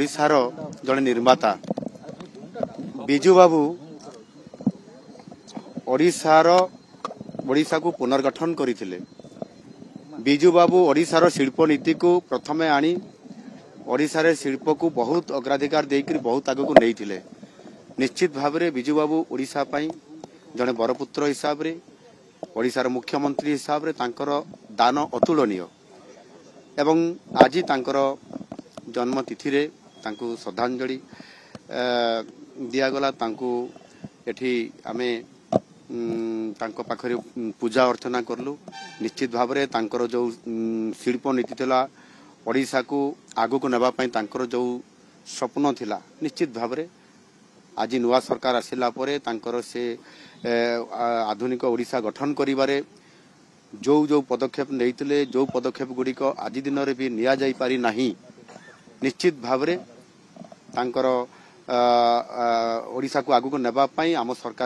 ओडिशार जड़े निर्माता बिजू बाबू ओडिशा को पुनर्गठन करथिले। बिजू बाबू ओडिशार शिल्प नीति को प्रथमे आनी ओडिशार शिल्प को बहुत अग्राधिकार देकर बहुत आग को नहीं। निश्चित भाव में बिजू बाबू ओडिशा पई जड़े बरपुत्र हिसाब रे ओडिशार मुख्यमंत्री हिसाब रे तांकर दान अतुलनीय एवं आज तांकर जन्म तिथि रे तांकु श्रद्धांजलि दियागला। तांकु एठी आमे तांको पाखरे पूजा अर्चना करलु। निश्चित भाव में तांकर जो शिल्प नीति थिला ओडिशा को आगु को नेबा पई तांकर जो स्वप्न थिला निश्चित भाव में आज नुआ सरकार आसिला परे तांकर से आधुनिक ओडिशा गठन करिबारे जो जो पदक्षेप नैतिले जो पदक्षेप गुड़िक आज दिन में भी निया जाई पारि नाही। निश्चित भाव में तांकर ओडिशा को आगु को नेबा पई आम सरकार